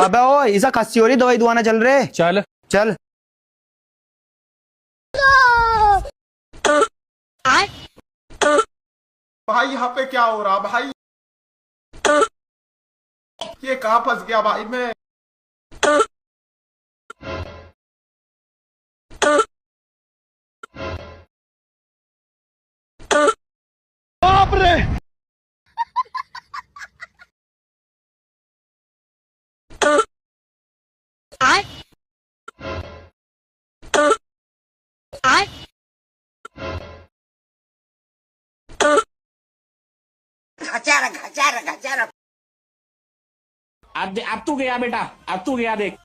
अबे ओ ऐसा खांसी हो रही, दवाई दुआना चल रहे। चल चल। भाई यहाँ पे क्या हो रहा भाई? ये कहाँ फंस गया भाई मैं? बाप रे। अब तू गया बेटा, अब तू गया देख।